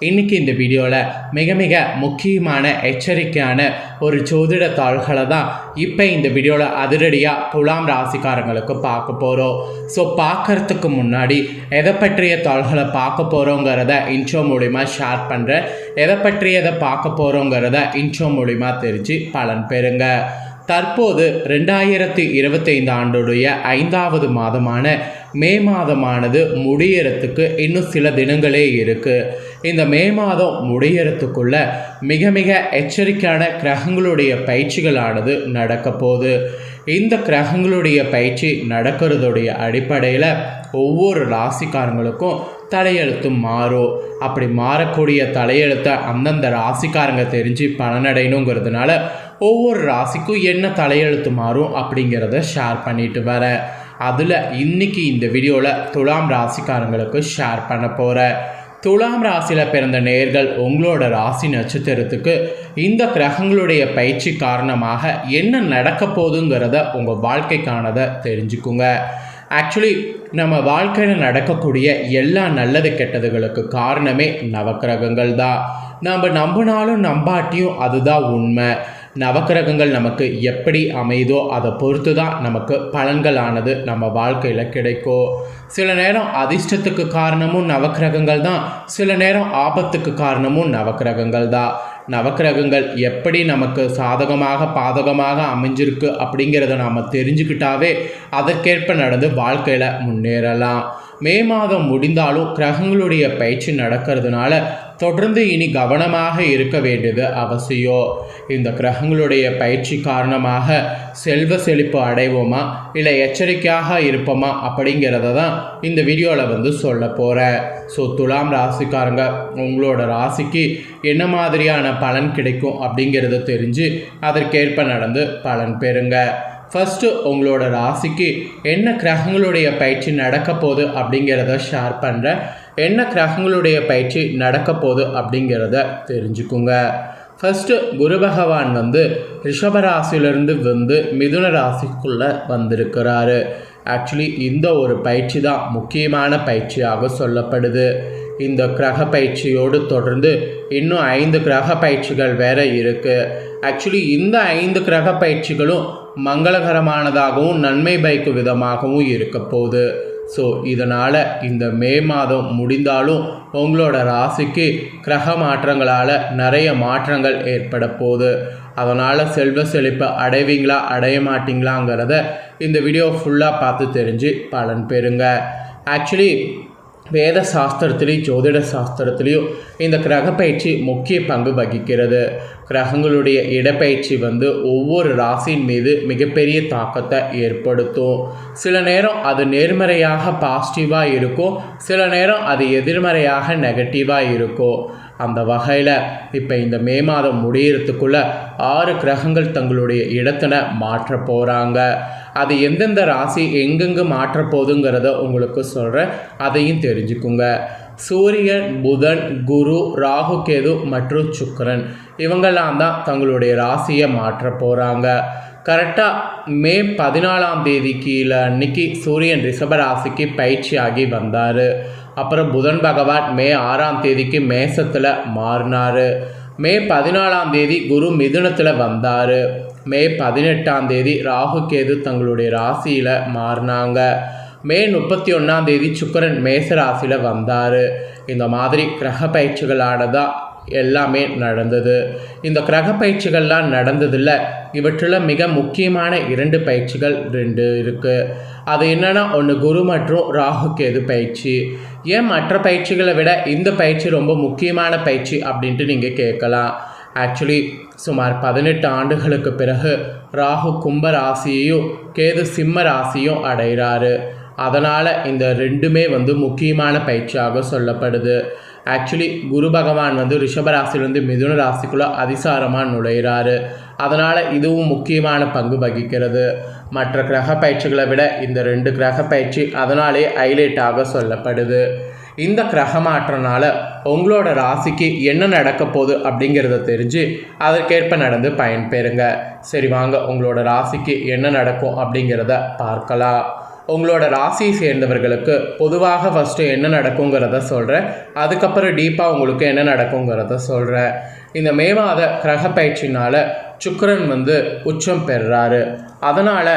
இன்றைக்கி இந்த வீடியோவில் மிக மிக முக்கியமான எச்சரிக்கையான ஒரு ஜோதிட தாள்களை தான் இப்போ இந்த வீடியோவில் அதிரடியாக துலாம் ராசிக்காரங்களுக்கு பார்க்க போகிறோம். ஸோ பார்க்குறதுக்கு முன்னாடி எதை பற்றிய தாள்களை பார்க்க போகிறோங்கிறத இன்ட்ரோ மூலிமா ஷேர் பண்ணுறேன். எதை பற்றியதை பார்க்க போகிறோங்கிறத இன்ட்ரோ மூலிமா தெரிஞ்சு பலன் பெறுங்க. தற்போது 2025 ஆண்டுடைய 5வது மாதமான மே மாதமானது முடியறதுக்கு இன்னும் சில தினங்களே இருக்குது. இந்த மே மாதம் முடியறதுக்குள்ள மிக மிக எச்சரிக்கையான கிரகங்களுடைய பயிற்சிகளானது நடக்க போகுது. இந்த கிரகங்களுடைய பயிற்சி நடக்கிறதுடைய அடிப்படையில் ஒவ்வொரு ராசிக்காரங்களுக்கும் தலையெழுத்து மாறும். அப்படி மாறக்கூடிய தலையெழுத்தை அந்தந்த ராசிக்காரங்க தெரிஞ்சு பலனடையணுங்கிறதுனால ஒவ்வொரு ராசிக்கும் என்ன தலையெழுத்து மாறும் அப்படிங்கிறத ஷேர் பண்ணிட்டு வரேன். அதில் இன்றைக்கி இந்த வீடியோவில் துலாம் ராசிக்காரங்களுக்கு ஷேர் பண்ண போகிறேன். துலாம் ராசியில் பிறந்த நேயர்கள் உங்களோட ராசி நட்சத்திரத்துக்கு இந்த கிரகங்களுடைய பயிற்சி காரணமாக என்ன நடக்க போகுதுங்கிறத உங்கள் வாழ்க்கைக்கானதை தெரிஞ்சுக்குங்க. ஆக்சுவலி நம்ம வாழ்க்கையில் நடக்கக்கூடிய எல்லா நல்லது கெட்டதுகளுக்கு காரணமே நவக்கிரகங்கள் தான். நம்ம நம்பினாலும் நம்பாட்டியும் அதுதான் உண்மை. நவக்கிரகங்கள் நமக்கு எப்படி அமைதோ அதை பொறுத்து தான் நமக்கு பலன்களானது நம்ம வாழ்க்கையில் கிடைக்கும். சில நேரம் அதிர்ஷ்டத்துக்கு காரணமும் நவக்கிரகங்கள் தான், சில நேரம் ஆபத்துக்கு காரணமும் நவக்கிரகங்கள் தான். நவக்கிரகங்கள் எப்படி நமக்கு சாதகமாக பாதகமாக அமைஞ்சிருக்கு அப்படிங்கிறத நாம் தெரிஞ்சுக்கிட்டாவே அதற்கேற்ப நடந்து வாழ்க்கையில் முன்னேறலாம். மே மாதம் முடிந்தாலும் கிரகங்களுடைய பயிற்சி நடக்கிறதுனால தொடர்ந்து இனி கவனமாக இருக்க வேண்டியது அவசியம். இந்த கிரகங்களுடைய பயிற்சி காரணமாக செல்வ செழிப்பு அடைவோமா இல்லை எச்சரிக்கையாக இருப்போமா அப்படிங்கிறத தான் இந்த வீடியோவில் சொல்ல போகிறேன். ஸோ துலாம் ராசிக்காரங்க உங்களோட ராசிக்கு என்ன மாதிரியான பலன் கிடைக்கும் அப்படிங்கிறத தெரிஞ்சு அதற்கேற்ப நடந்து பலன் பெறுங்க. ஃபஸ்ட்டு உங்களோட ராசிக்கு என்ன கிரகங்களுடைய பயிற்சி நடக்க போகுது அப்படிங்கிறத ஷேர் பண்ணுறேன். என்ன கிரகங்களுடைய பயிற்சி நடக்க போகுது அப்படிங்கிறத தெரிஞ்சுக்குங்க. ஃபஸ்ட்டு குரு பகவான் ரிஷபராசிலிருந்து மிதுன ராசிக்குள்ளே வந்திருக்கிறாரு. ஆக்சுவலி இந்த ஒரு பயிற்சி தான் முக்கியமான பயிற்சியாக சொல்லப்படுது. இந்த கிரக பயிற்சியோடு தொடர்ந்து இன்னும் 5 கிரக பயிற்சிகள் வேறு இருக்குது. ஆக்சுவலி இந்த 5 கிரக பயிற்சிகளும் மங்களகரமானதாகவும் நன்மை பயக்கும் விதமாகவும் இருக்க போகுது. ஸோ இதனால் இந்த மே மாதம் முடிந்தாலும் உங்களோட ராசிக்கு கிரக மாற்றங்களால் நிறைய மாற்றங்கள் ஏற்பட போகுது. அதனால் செல்வ செழிப்பை அடைவீங்களா அடைய மாட்டிங்களாங்கிறத இந்த வீடியோ ஃபுல்லாக பார்த்து தெரிஞ்சு பலன் பெறுங்க. ஆக்சுவலி வேத சாஸ்திரத்துலேயும் ஜோதிட சாஸ்திரத்துலேயும் இந்த கிரக பயிற்சி முக்கிய பங்கு வகிக்கிறது. கிரகங்களுடைய இடப்பயிற்சி ஒவ்வொரு ராசியின் மீது மிகப்பெரிய தாக்கத்தை ஏற்படுத்தும். சில நேரம் அது நேர்மறையாக பாசிட்டிவாக இருக்கும், சில நேரம் அது எதிர்மறையாக நெகட்டிவாக இருக்கும். அந்த வகையில் இப்போ இந்த மே மாதம் முடியறதுக்குள்ளே 6 கிரகங்கள் தங்களுடைய இடத்தினை மாற்ற போகிறாங்க. அது எந்தெந்த ராசி எங்கெங்கே மாற்ற போகுதுங்கிறத உங்களுக்கு சொல்கிறேன், அதையும் தெரிஞ்சுக்குங்க. சூரியன், புதன், குரு, ராகு, கேது மற்றும் சுக்கிரன் இவங்கெல்லாம் தான் தங்களுடைய ராசியை மாற்ற போகிறாங்க. கரெக்டாக மே 14ஆம் தேதி கீழே அன்னைக்கு சூரியன் ரிஷப ராசிக்கு பயிற்சியாகி வந்தார். அப்புறம் புதன் பகவான் மே 6ஆம் தேதிக்கு மேசத்தில் மாறினார். மே 14ஆம் தேதி குரு மிதுனத்தில் வந்தார். மே 18ஆம் தேதி ராகு கேது தங்களுடைய ராசியில் மாறினாங்க. மே 31ஆம் தேதி சுக்கிரன் மேச ராசியில் வந்தார். இந்த மாதிரி கிரக பயிற்சிகளானதான் எல்லாமே நடந்தது. இந்த கிரக பயிற்சிகள்லாம் நடந்ததில்லை. இவற்றில் மிக முக்கியமான 2 பயிற்சிகள் 2 இருக்குது. அது என்னென்னா, ஒன்று குரு மற்றும் ராகு கேது பயிற்சி. ஏன் மற்ற பயிற்சிகளை விட இந்த பயிற்சி ரொம்ப முக்கியமான பயிற்சி அப்படின்ட்டு நீங்கள் கேட்கலாம். ஆக்சுவலி சுமார் 18 ஆண்டுகளுக்கு பிறகு ராகு கும்ப ராசியையும் கேது சிம்ம ராசியும் அடைகிறாரு. அதனால் இந்த ரெண்டுமே முக்கியமான பயிற்சியாக சொல்லப்படுது. ஆக்சுவலி குரு பகவான் ரிஷபராசிலிருந்து மிதுன ராசிக்குள்ளே அதிசாரமாக நுழைகிறாரு. அதனால் இதுவும் முக்கியமான பங்கு வகிக்கிறது. மற்ற கிரக பயிற்சிகளை விட இந்த 2 கிரக பயிற்சி அதனாலே ஹைலைட்டாக சொல்லப்படுது. இந்த கிரக மாற்றனால உங்களோட ராசிக்கு என்ன நடக்க போகுது அப்படிங்கிறத தெரிஞ்சு அதற்கேற்ப நடந்து பயன்பெறுங்க. சரி வாங்க உங்களோட ராசிக்கு என்ன நடக்கும் அப்படிங்கிறத பார்க்கலாம். உங்களோட ராசியை சேர்ந்தவர்களுக்கு பொதுவாக ஃபஸ்ட்டு என்ன நடக்குங்கிறத சொல்கிறேன். அதுக்கப்புறம் டீப்பாக உங்களுக்கு என்ன நடக்குங்கிறத சொல்கிறேன். இந்த மே மாத கிரக பயிற்சினால் சுக்கிரன் உச்சம் பெறுறாரு. அதனால்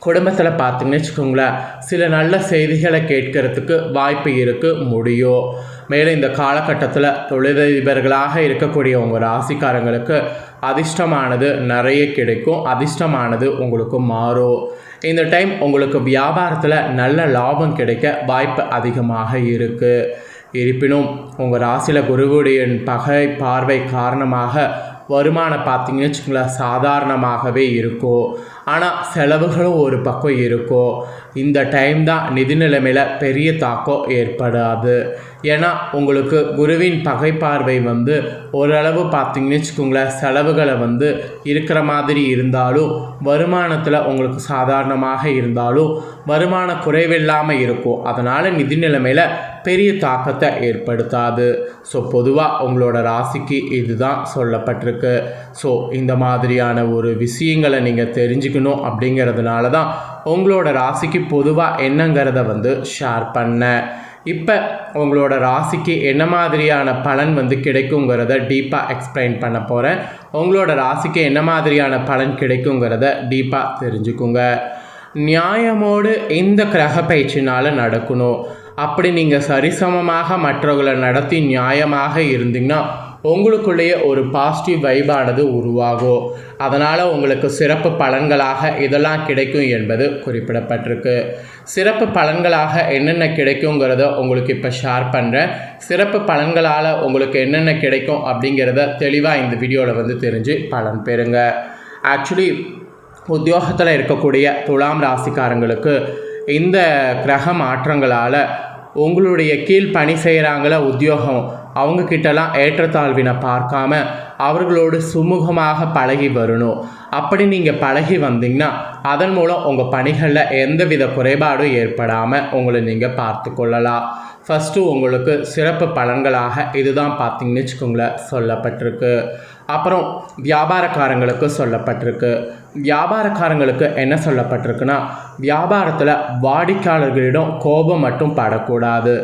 குடும்பத்தில் பார்த்தீங்கன்னு வச்சுக்கோங்களேன், சில நல்ல செய்திகளை கேட்கறதுக்கு வாய்ப்பு இருக்குது, முடியும். மேலும் இந்த காலகட்டத்தில் தொழிலதிபர்களாக இருக்கக்கூடிய உங்கள் ராசிக்காரங்களுக்கு அதிர்ஷ்டமானது நிறைய கிடைக்கும், அதிர்ஷ்டமானது உங்களுக்கு மாறும். இந்த டைம் உங்களுக்கு வியாபாரத்தில் நல்ல லாபம் கிடைக்க வாய்ப்பு அதிகமாக இருக்குது. இருப்பினும் உங்கள் ராசியில் குருவுடைய பகை பார்வை காரணமாக வருமானம் பார்த்தீங்கன்னு வச்சுக்கோங்களேன் சாதாரணமாகவே இருக்கும். ஆனால் செலவுகளும் ஒரு பக்கம் இருக்கும். இந்த டைம் தான் நிதி நிலைமையில் பெரிய தாக்கம் ஏற்படாது. ஏன்னா உங்களுக்கு குருவின் பகை பார்வை ஓரளவு பார்த்தீங்கன்னு வச்சுக்கோங்களேன் செலவுகளை இருக்கிற மாதிரி இருந்தாலும் வருமானத்தில் உங்களுக்கு சாதாரணமாக இருந்தாலும் வருமான குறைவில்லாமல் இருக்கும். அதனால் நிதி நிலைமையில் பெரிய தாக்கத்தை ஏற்படுத்தாது. ஸோ பொதுவாக உங்களோட ராசிக்கு இதுதான் சொல்லப்பட்டிருக்கு. ஸோ இந்த மாதிரியான ஒரு விஷயங்களை நீங்கள் தெரிஞ்சுக்கணும் அப்படிங்கிறதுனால தான் உங்களோட ராசிக்கு பொதுவாக என்னங்கிறத ஷேர் பண்ணேன். இப்போ உங்களோட ராசிக்கு என்ன மாதிரியான பலன் கிடைக்குங்கிறத டீப்பாக எக்ஸ்பிளைன் பண்ண போகிறேன். உங்களோட ராசிக்கு என்ன மாதிரியான பலன் கிடைக்குங்கிறத டீப்பாக தெரிஞ்சுக்குங்க. நியாயமோடு இந்த கிரக பயிற்சினால் நடக்கணும். அப்படி நீங்கள் சரிசமமாக மற்றவர்களை நடத்தி நியாயமாக இருந்தீங்கன்னா உங்களுக்குள்ளேயே ஒரு பாசிட்டிவ் வைபானது உருவாகும். அதனால் உங்களுக்கு சிறப்பு பலன்களாக இதெல்லாம் கிடைக்கும் என்பது குறிப்பிடப்பட்டிருக்கு. சிறப்பு பலன்களாக என்னென்ன கிடைக்குங்கிறத உங்களுக்கு இப்போ ஷேர் பண்ணுறேன். சிறப்பு பலன்களால் உங்களுக்கு என்னென்ன கிடைக்கும் அப்படிங்கிறத தெளிவாக இந்த வீடியோவில் தெரிஞ்சு பலன் பெறுங்க. ஆக்சுவலி உத்தியோகத்தில் இருக்கக்கூடிய துலாம் ராசிக்காரங்களுக்கு இந்த கிரக மாற்றங்களால் உங்களுடைய கீழ் பணி செய்கிறாங்கள உத்தியோகம் அவங்கக்கிட்டலாம் ஏற்றத்தாழ்வினை பார்க்காம அவர்களோடு சுமூகமாக பழகி வரணும். அப்படி நீங்கள் பழகி வந்தீங்கன்னா அதன் மூலம் உங்கள் பணிகளில் எந்தவித குறைபாடும் ஏற்படாமல் உங்களை நீங்கள் பார்த்து கொள்ளலாம். ஃபஸ்ட்டு உங்களுக்கு சிறப்பு பலன்களாக இதுதான் பார்த்தீங்கன்னு வச்சுக்கோங்களேன் சொல்லப்பட்டிருக்கு. அப்புறம் வியாபாரக்காரங்களுக்கு சொல்லப்பட்டிருக்கு. வியாபாரக்காரங்களுக்கு என்ன சொல்லப்பட்டிருக்குன்னா வியாபாரத்தில் வாடிக்கையாளர்களிடம் கோபம் மட்டும் படக்கூடாது.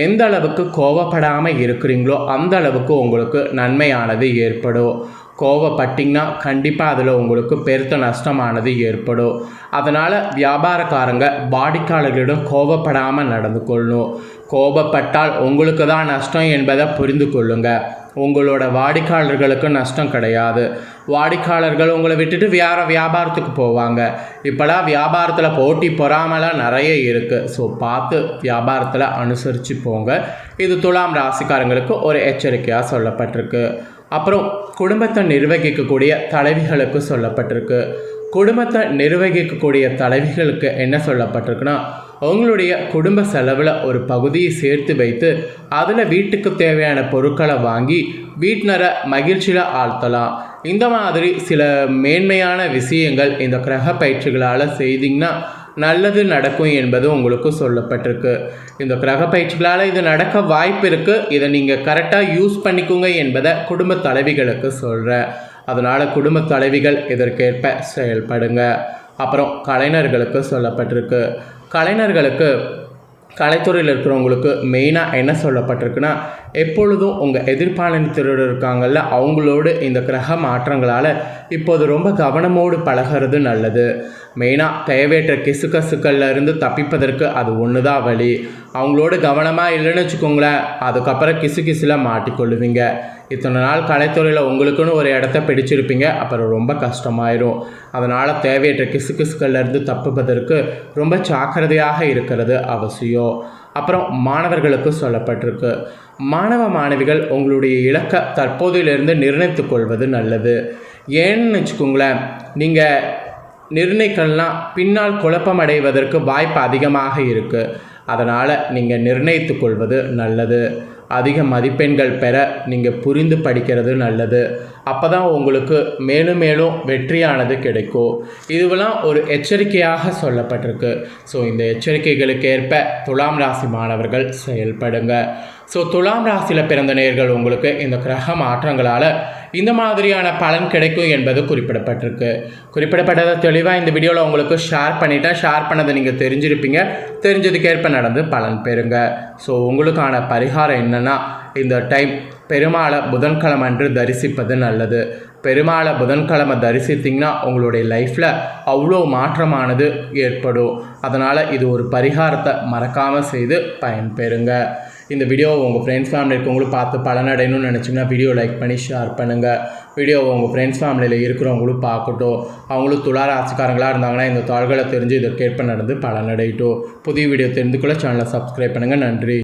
எந்த அளவுக்கு கோபப்படாமல் இருக்கிறீங்களோ அந்த அளவுக்கு உங்களுக்கு நன்மையானது ஏற்படும். கோவப்பட்டிங்கன்னா கண்டிப்பாக அதில் உங்களுக்கு பெருத்த நஷ்டமானது ஏற்படும். அதனால் வியாபாரக்காரங்க வாடிக்கையாளர்களிடம் கோபப்படாமல் நடந்து கொள்ளணும். கோபப்பட்டால் உங்களுக்கு தான் நஷ்டம் என்பதை புரிந்து கொள்ளுங்க. உங்களோட வாடிக்கையாளர்களுக்கு நஷ்டம் கிடையாது. வாடிக்கையாளர்கள் உங்களை விட்டுட்டு வியாபாரத்துக்கு போவாங்க. இப்போலாம் வியாபாரத்தில் போட்டி பொறாமலாம் நிறைய இருக்குது. ஸோ பார்த்து வியாபாரத்தில் அனுசரித்து போங்க. இது துலாம் ராசிக்காரங்களுக்கு ஒரு எச்சரிக்கையாக சொல்லப்பட்டிருக்கு. அப்புறம் குடும்பத்தை நிர்வகிக்கக்கூடிய தலைவிகளுக்கு சொல்லப்பட்டிருக்கு. குடும்பத்தை நிர்வகிக்கக்கூடிய தலைவிகளுக்கு என்ன சொல்லப்பட்டிருக்குன்னா உங்களுடைய குடும்ப செலவில் ஒரு பகுதியை சேர்த்து வைத்து அதில் வீட்டுக்கு தேவையான பொருட்களை வாங்கி வீட்டினரை மகிழ்ச்சியில் ஆழ்த்தலாம். இந்த மாதிரி சில மேன்மையான விஷயங்கள் இந்த கிரக பயிற்சிகளால் செய்திங்கன்னா நல்லது நடக்கும் என்பது உங்களுக்கு சொல்லப்பட்டிருக்கு. இந்த கிரக பயிற்சிகளால் இது நடக்க வாய்ப்பு இருக்குது. இதை நீங்கள் கரெக்டாக யூஸ் பண்ணிக்கோங்க என்பதை குடும்ப தலைவிகளுக்கு சொல்கிறேன். அதனால் குடும்ப தலைவிகள் இதற்கேற்ப செயல்படுங்க. அப்புறம் கலைஞர்களுக்கு சொல்லப்பட்டிருக்கு. கலைஞர்களுக்கு கலைத்துறையில் இருக்கிறவங்களுக்கு மெயினாக என்ன சொல்லப்பட்டிருக்குன்னா எப்பொழுதும் உங்கள் எதிர்பாலினத்தினர் இருக்காங்கள்ல அவங்களோடு இந்த கிரக மாற்றங்களால் இப்போது ரொம்ப கவனமோடு பழகிறது நல்லது. மெயினாக தேவையற்ற கிசுக்கசுக்கள்ல இருந்து தப்பிப்பதற்கு அது ஒன்று தான் வழி. அவங்களோட கவனமாக இல்லைன்னு வச்சுக்கோங்களேன், அதுக்கப்புறம் கிசுகிசில் மாட்டிக்கொள்ளுவீங்க. இத்தனை நாள் கலைத்துறையில் உங்களுக்குன்னு ஒரு இடத்த பிடிச்சிருப்பீங்க, அப்புறம் ரொம்ப கஷ்டமாயிரும். அதனால் தேவையற்ற கிசுகிசுக்கள்லேருந்து தப்புவதற்கு ரொம்ப ஜாக்கிரதையாக இருக்கிறது அவசியம். அப்புறம் மாணவர்களுக்கு சொல்லப்பட்டிருக்கு. மாணவ மாணவிகள் உங்களுடைய இலக்கை தற்போதிலிருந்து நிர்ணயித்து கொள்வது நல்லது. ஏன்னு வச்சுக்கோங்களேன், நீங்கள் நிர்ணயிக்கலாம் பின்னால் குழப்பம் அடைவதற்கு வாய்ப்பு அதிகமாக இருக்குது. அதனால் நீங்கள் நிர்ணயித்து கொள்வது நல்லது. அதிக மதிப்பெண்கள் பெற நீங்கள் புரிந்து படிக்கிறது நல்லது. அப்போ தான் உங்களுக்கு மேலும் மேலும் வெற்றியானது கிடைக்கும். இதுவெல்லாம் ஒரு எச்சரிக்கையாக சொல்லப்பட்டிருக்கு. ஸோ இந்த எச்சரிக்கைகளுக்கு ஏற்ப துலாம் ராசி மாணவர்கள் செயல்படுங்க. ஸோ துலாம் ராசியில் பிறந்த நேயர்கள் உங்களுக்கு இந்த கிரக மாற்றங்களால் இந்த மாதிரியான பலன் கிடைக்கும் என்பது குறிப்பிடப்பட்டதை தெளிவாக இந்த வீடியோவில் உங்களுக்கு ஷேர் பண்ணிட்டேன். ஷேர் பண்ணதை நீங்கள் தெரிஞ்சிருப்பீங்க. தெரிஞ்சதுக்கேற்ப நடந்து பலன் பெறுங்க. ஸோ உங்களுக்கான பரிகாரம் என்னென்னா, இந்த டைம் பெருமாளை புதன்கிழமை அன்று தரிசிப்பது நல்லது. பெருமாளை புதன்கிழமை தரிசித்திங்கன்னா உங்களுடைய லைஃப்பில் அவ்வளோ மாற்றமானது ஏற்படும். அதனால் இது ஒரு பரிகாரத்தை மறக்காமல் செய்து பயன்பெறுங்க. இந்த வீடியோவை உங்கள் ஃப்ரெண்ட்ஸ் ஃபேமிலி இருக்கவங்களும் பார்த்து பலனடையணும்னு நினச்சிங்கன்னா வீடியோ லைக் பண்ணி ஷேர் பண்ணுங்கள். வீடியோவை உங்கள் ஃப்ரெண்ட்ஸ் ஃபேமிலியில் இருக்கிறவங்களும் பார்க்கட்டும். அவங்களும் துலா ராசிக்காரங்களாக இருந்தாங்கன்னா இந்த தாள்களை தெரிஞ்சு இதற்கேற்ப நடந்து பலனடையட்டும். புதிய வீடியோ தெரிந்து கொள்ள சேனலை சப்ஸ்கிரைப் பண்ணுங்கள். நன்றி.